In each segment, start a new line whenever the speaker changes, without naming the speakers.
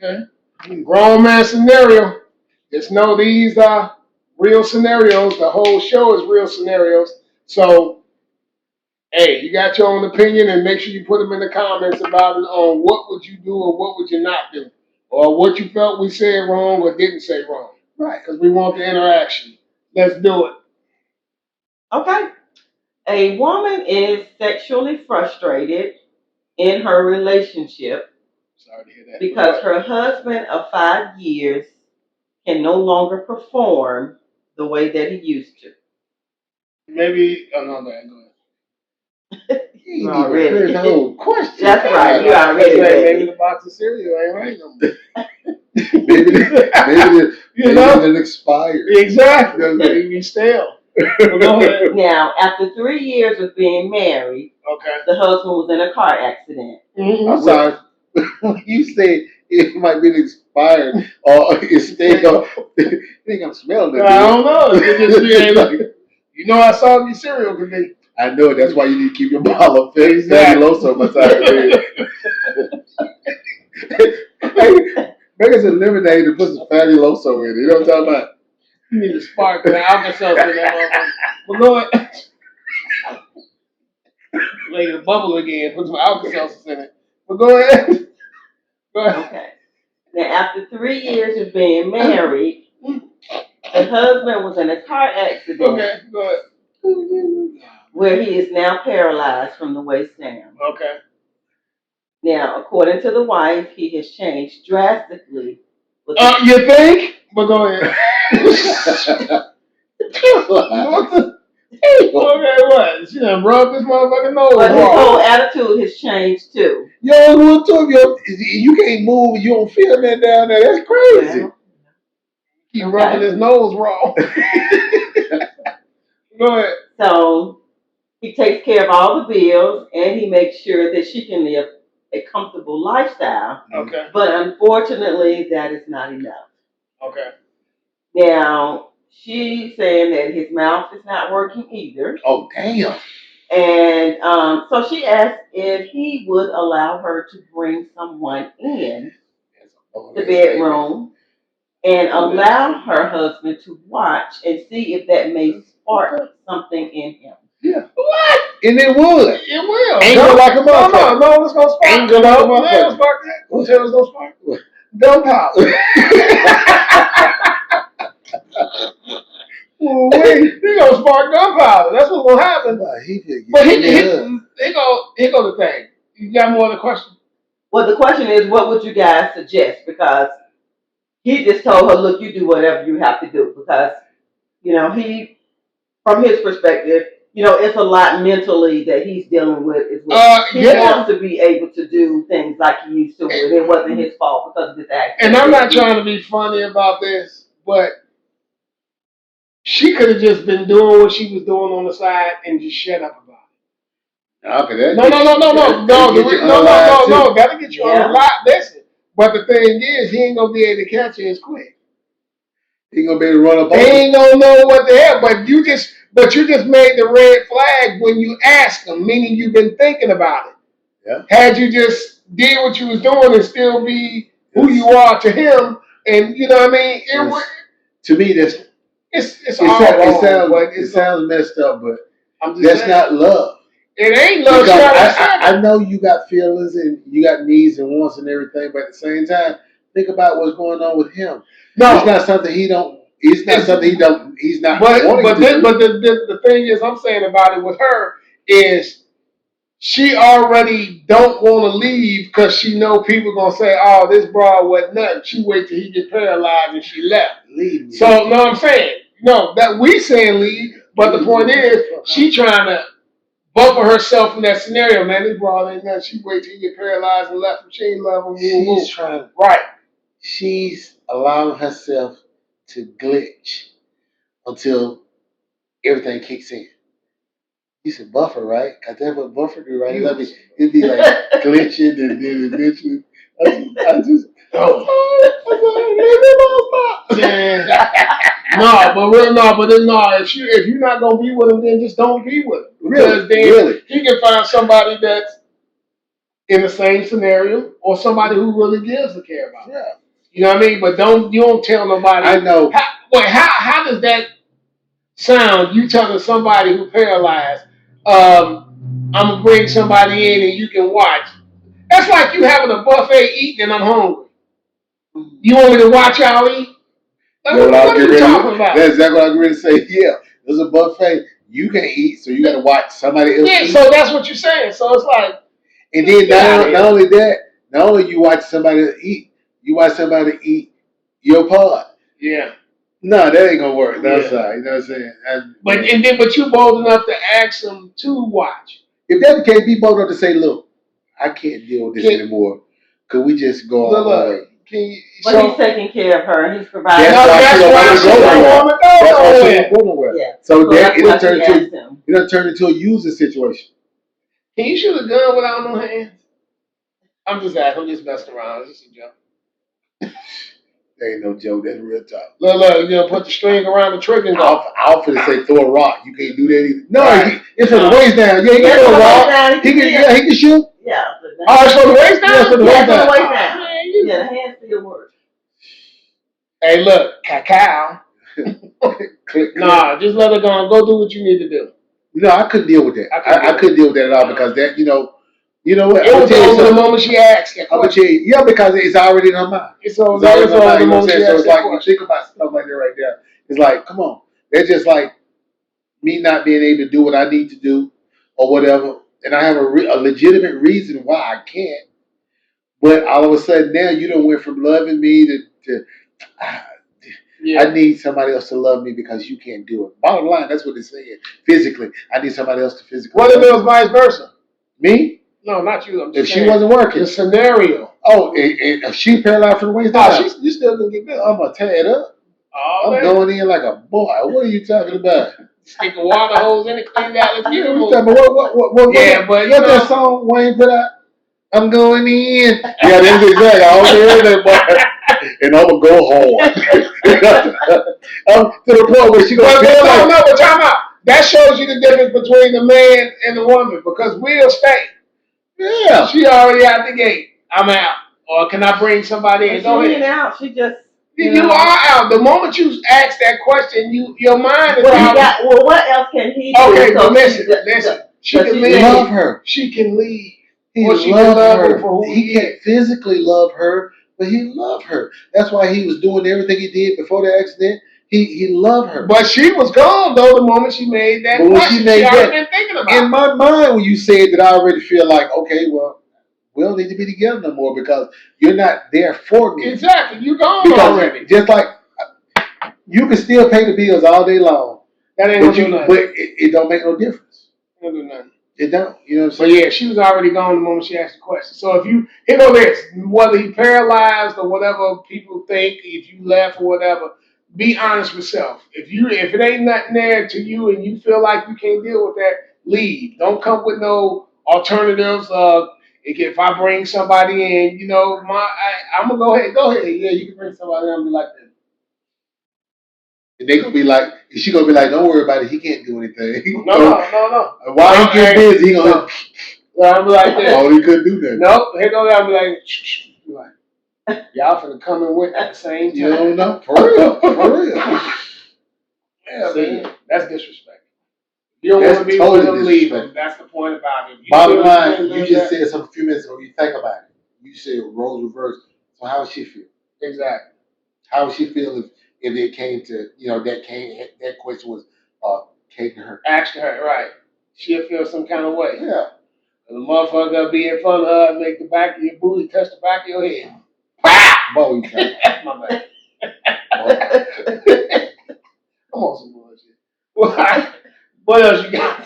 Okay. Grown man scenario. Just know these are real scenarios. The whole show is real scenarios. So, hey, you got your own opinion, and make sure you put them in the comments about it on what would you do or what would you not do, or what you felt we said wrong or didn't say wrong. Right. Because we want the interaction. Let's do it.
Okay. A woman is sexually frustrated in her relationship.
Sorry to hear that.
Because her husband of 5 years can no longer perform the way that he used to.
Maybe, oh no, go ahead.
You already.
Here's the whole question.
That's right, you already ready.
Maybe the box of cereal ain't right no more.
maybe it expired.
Exactly. Maybe stale. Well, go ahead.
Now, after 3 years of being married,
okay,
the husband was in a car accident.
Mm-hmm. I'm sorry. You say it might be expired or it's stale. You think I'm smelling it?
I don't know. You know I saw your cereal today.
I know. That's why you need to keep your bottle of Fabuloso beside the bed. Make us a lemonade and put some Fabuloso in it. You know what I'm talking about?
You need to spark the alka-seltzer in that motherfucker. Well, go ahead. Make it bubble again. Put some alka-seltzer in it. But go ahead. Go ahead.
Okay. Now, after 3 years of being married, the husband was in a car accident.
Okay, go ahead.
Where he is now paralyzed from the waist down.
Okay.
Now, according to the wife, he has changed drastically.
You think? But go ahead. Okay, what? She done rubbed this motherfucking nose.
But his whole attitude has changed too.
Yo, what told you can't move, you don't feel that down there. That's crazy.
Well,
keep rubbing his nose raw. Go ahead.
So he takes care of all the bills and he makes sure that she can live a comfortable lifestyle.
Okay.
But unfortunately, that is not enough.
Okay.
Now, she's saying that his mouth is not working either.
Oh, damn.
And so she asked if he would allow her to bring someone in the bedroom and allow her husband to watch and see if that may spark something in him.
Yeah. What? And it would.
It will.
Anger like a motherfucker.
No, it's gonna spark.
Anger like a motherfucker.
Spark that. What tell us gonna spark? Gunpowder. He gonna spark gunpowder. That's what's gonna happen.
Nah,
but here go the thing. You got more of the question?
Well, the question is, what would you guys suggest? Because he just told her, look, you do whatever you have to do. Because, he, from his perspective, it's a lot mentally that he's dealing with as well. He wants to be able to do things like he used to, and it wasn't his fault because of this accident.
And I'm not trying to be funny about this, but she could have just been doing what she was doing on the side and just shut up about it. No. That'll get you on the lot. Listen, but the thing is, he ain't gonna be able to catch it as quick.
He ain't gonna be able to run up.
He ain't gonna know what the hell. But you just made the red flag when you asked him, meaning you've been thinking about it.
Yeah.
Had you just did what you was doing and still be who you are to him, and you know what I mean?
To me, that's
it's all wrong.
It sounds messed up, but
that's
saying, not love.
It ain't love.
I know you got feelings and you got needs and wants and everything, but at the same time, think about what's going on with him. No, it's not something he don't. It's not something he don't. He's not.
But the thing is, I'm saying about it with her is she already don't want to leave because she know people gonna say, "Oh, this broad wasn't nothing." She wait till he get paralyzed and she left.
Leave.
So, no, I'm saying no that we saying leave, but the point is she trying to buffer herself from that scenario. Man, this broad ain't nothing. She wait till he get paralyzed and left. She ain't love him.
She's trying.
Right.
She's allowing herself to glitch until everything kicks in. You said buffer, right? Because that's what buffer do, right? It'd be like glitching and then eventually. I just.
If you're not gonna be with him, then just don't be with him. Because then he can find somebody that's in the same scenario, or somebody who really gives a care about it.
Yeah.
You know what I mean? But you don't tell nobody.
I know.
How does that sound? You telling somebody who paralyzed, I'm gonna bring somebody in and you can watch. That's like you having a buffet eating and I'm hungry. You want me to watch y'all eat? Like,
You know
what are you talking about?
That's exactly what I was ready to say. Yeah, there's a buffet. You can eat, so you got to watch somebody else eat.
So that's what you're saying. So it's like,
and then not only that, not only you watch somebody eat, you watch somebody eat your part.
Yeah.
No, that ain't gonna work. That's right. You know what I'm saying?
But you bold enough to ask them to watch.
If that the case, be bold enough to say, "Look, I can't deal with this anymore. Could we just go our way?"
But he's taking care of her. He's providing.
That's why she don't want to go nowhere.
Yeah.
So it'll turn into a user situation.
Can you shoot a gun without no hands? I'm just asking. I'm just messing around. It's just a joke.
There ain't no joke. That's real talk.
Look, you put the string around the trigger and go.
I was finna say throw a rock. You can't do that either. No,
right.
It's from the waist down. Yeah, he can throw a rock. He can shoot.
Yeah.
Oh, it's from the waist down?
Yeah, it's from the waist down.
Yeah, the hands still work.
Hey, look, cacao. Nah, just let her go do what you need to do.
No, I couldn't deal with that. I couldn't deal with that at all because that, you know what?
It was over the moment she asked.
I'm gonna tell you, yeah, because it's already in her mind.
It's over the moment she asked.
So it's like you think about stuff like that right there. It's like, come on, that's just like me not being able to do what I need to do or whatever, and I have a legitimate reason why I can't. But all of a sudden now you don't went from loving me to I need somebody else to love me because you can't do it. Bottom line, that's what they're saying. Physically, I need somebody else to physically.
What if it was vice versa?
Me?
No, not you.
If she wasn't working,
the scenario.
Oh, if she paralyzed from the waist down,
you still gonna get good.
I'm gonna tear it up.
Oh,
I'm going in like a boy. What are you talking about?
Stick a water hose in it, clean that. Let's get it.
What that song Wayne put out? I'm going in. Yeah, that's exactly. I don't hear that, boy. And I'm gonna go hard. To the point where she gonna feel like.
Time out. That shows you the difference between the man and the woman because we'll stay.
Yeah.
She already out the gate. I'm out. Or can I bring somebody in? Go ahead.
Out. She just.
You are out. The moment you ask that question, your mind is
out. What else can he do?
Okay, but listen. She can leave.
Love her.
She can leave.
He loved her. He can't physically love her, but he loved her. That's why he was doing everything he did before the accident. He loved her.
But she was gone though the moment she made that question. She already been thinking about it.
In my mind, when you said that, I already feel like, okay, well, we don't need to be together no more because you're not there for me.
Exactly. You're gone already.
Just like you can still pay the bills all day long.
That ain't gonna do nothing.
But it don't make no difference.
It don't do nothing.
It don't. You know what I'm saying?
But yeah, she was already gone the moment she asked the question. So if you, here go this, whether he paralyzed or whatever people think, if you left or whatever, be honest with self. If it ain't nothing there to you and you feel like you can't deal with that, leave. Don't come with no alternatives. If I bring somebody in, I'm gonna go ahead. Yeah, you can bring somebody in and be like that.
And they gonna be like, she gonna be like, don't worry about it. He can't do anything.
No.
While he get busy, he gonna.
I'm like that.
Oh, he couldn't do that.
Nope. Here go that. I'm like, shh. Y'all finna come and win at the same time.
You don't know. For real.
Yeah, man. That's disrespect. You don't want to be with them leaving. That's the point about it.
Bottom line, you just said some few minutes ago. You think about it. You said roles reversed. So how would she feel?
Exactly. How
would she feel if it came to that question was came to her?
Asked her, right? She'll feel some kind of way.
Yeah.
The motherfucker be in front of her and make the back of your booty touch the back of your head.
Boy, you can't.
My bad. I'm on some bullshit. What else you got?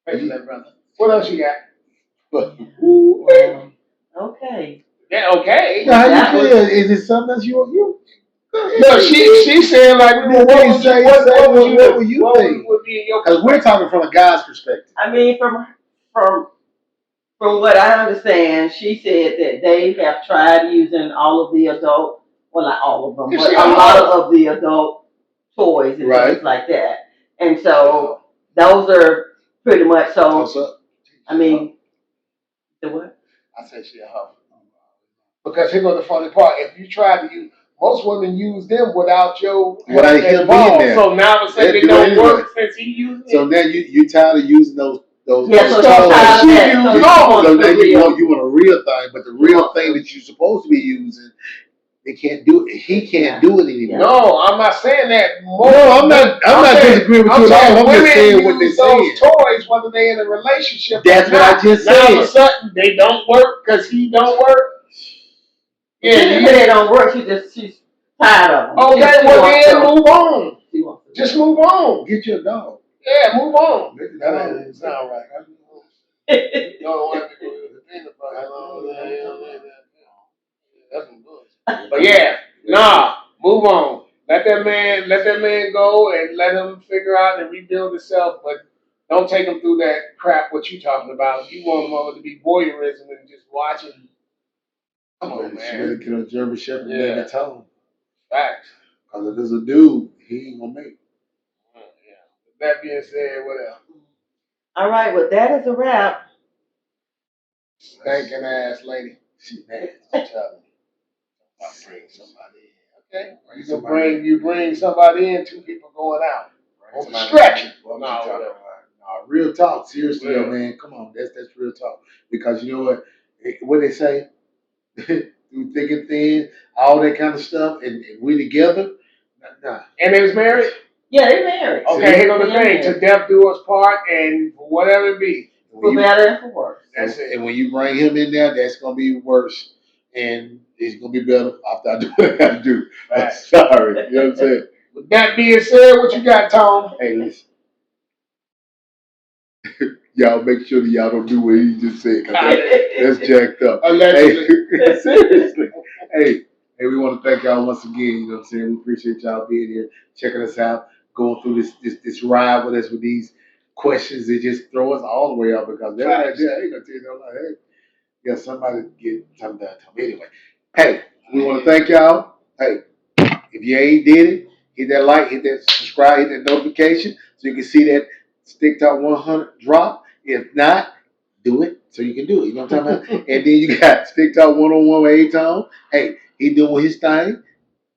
Praise that, brother. What else you got?
Okay.
Yeah, okay.
Now, how you feel? Is it something that you?
No, she saying like, what would you think?
Because we're talking from a guy's perspective.
I mean, from what I understand, she said that they have tried using all of the adult, well, not all of them, but a lot of the adult toys and things like that. And so those are pretty much so. I mean, The what?
I said she a hoe. Because here goes the funny part. If you try to use, most women use them without your
Without him being
involved.
there.
So now it's like
They
they
do
don't
anyway.
work since he used
So
it.
now you tired of using those
Yeah,
those
so
stuff that
she
she
used.
used.
So now
the
you
real.
want a real thing, but the real thing that you're supposed to be using, they can't do it. He can't do it anymore.
No, I'm not saying that.
No, I'm not disagreeing with you at all. I'm just saying what they're
use
saying.
those toys whether they in a relationship
That's
or
what
not.
I just
Now all of a
said.
sudden they don't work because he don't work.
Yeah, she didn't say they don't work. She's tired of them.
Okay,
she
well
wants
then
to-
move on.
She wants to-
Just move on.
Get your dog.
Yeah, move on.
Get the
That
dog.
ain't sound right. No, I have to go to the peanut butter. That's some bullshit. But yeah, nah, move on. Let that man go and let him figure out and rebuild himself. But don't take him through that crap. What you talking about? You want him over to be voyeurism and just watching. Come on,
She
man.
better get a German Shepherd and
Yeah.
make it tone.
Facts.
Because if there's a dude, he ain't gonna make it.
Yeah. With that being said, what else?
All right, well, that is a wrap.
Stinking ass lady.
She nasty.
Tell me. I'll bring somebody in. Okay. You bring somebody in, two people going out. Stretching.
No, real talk. Seriously,
Yeah.
though, man. Come on, that's real talk. Because you know what? What they say, through thick and thin, all that kind of stuff, and we together. Nah.
And they was married?
Yeah, they married.
Okay, here goes the thing. To death do us part, and whatever it be.
For better and for worse.
That's it.
And when you bring him in there, that's gonna be worse. And it's gonna be better after I do what I gotta do. I'm sorry. You know what I'm saying?
With that being said, what you got, Tom?
Hey, listen. Y'all make sure that y'all don't do what he just said, cause that's jacked up.
Allegedly.
Hey, seriously. Hey, we want to thank y'all once again. You know what I'm saying? We appreciate y'all being here, checking us out, going through this ride with us with these questions that just throw us all the way up because that right there, I ain't gonna tell you no lie. Hey, yeah, somebody get something done. Anyway, hey, we want to thank y'all. Hey, if you ain't did it, hit that like, hit that subscribe, hit that notification so you can see that Stick Talk 100 drop. If not, do it so you can do it. You know what I'm talking about? And then you got Stick Talk 101 with A-Tone. Hey, he doing his thing.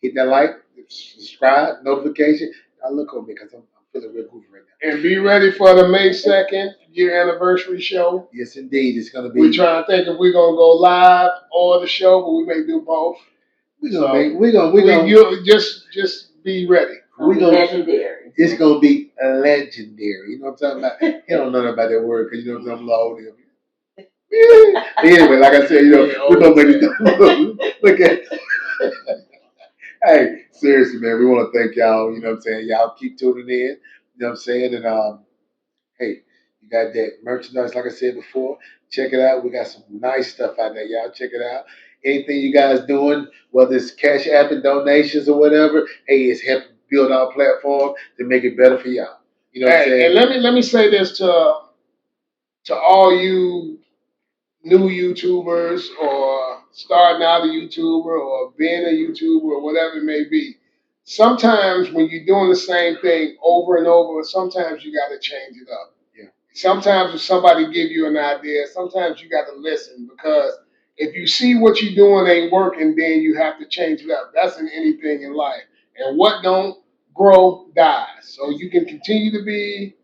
Hit that like, subscribe, notification. Now look on me because I'm feeling real goofy right now.
And be ready for the May 2nd year anniversary show.
Yes, indeed. It's going to be.
We're trying to think if we're going to go live or the show, but we may do both.
We're gonna
just be ready.
We're gonna
legendary.
It's gonna be legendary. You know what I'm talking about? You don't know nothing about that word because you know I'm low. Anyway, like I said, we're gonna make it look at. Hey, seriously, man, we want to thank y'all. You know what I'm saying? Y'all keep tuning in. You know what I'm saying? And hey, you got that merchandise, like I said before. Check it out. We got some nice stuff out there, y'all. Check it out. Anything you guys doing, whether it's cash app and donations or whatever, hey, it's helping build our platform to make it better for y'all. You know what I'm saying?
And let me say this to all you new YouTubers or starting out a YouTuber or being a YouTuber or whatever it may be. Sometimes when you're doing the same thing over and over, sometimes you got to change it up.
Yeah.
Sometimes if somebody give you an idea, sometimes you got to listen because if you see what you're doing ain't working, then you have to change it up. That's in anything in life. And what don't grow dies. So you can continue to be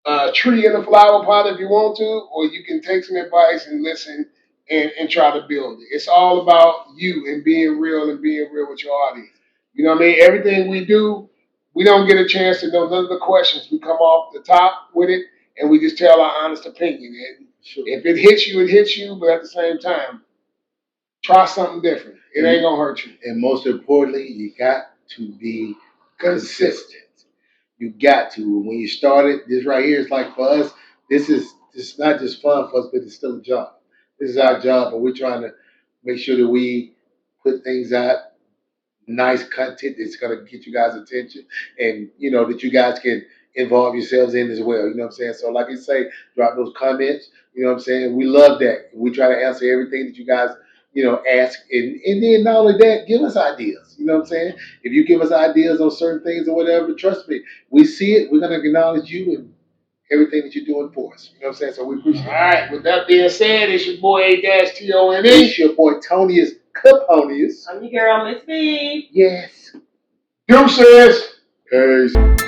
a tree in a flower pot if you want to, or you can take some advice and listen and try to build it. It's all about you and being real with your audience. You know what I mean? Everything we do, we don't get a chance to know none of the questions. We come off the top with it and we just tell our honest opinion. And if it hits you, it hits you, but at the same time, try something different. It ain't gonna hurt you.
And most importantly, you got to be consistent. You got to. When you started, this right here is like for us, this is not just fun for us, but it's still a job. This is our job, and we're trying to make sure that we put things out, nice content that's gonna get you guys' attention, and that you guys can involve yourselves in as well. You know what I'm saying? So like I say, drop those comments. You know what I'm saying? We love that. We try to answer everything that you guys ask, and then not only that, give us ideas. You know what I'm saying? If you give us ideas on certain things or whatever, trust me, we see it. We're gonna acknowledge you everything that you're doing for us. You know what I'm saying? So we appreciate
All
it.
right. With that being said, it's your boy A-Tone.
It's your boy Tonyus Caponius.
I'm your girl, Miss B.
Yes.
Deuces.
Peace.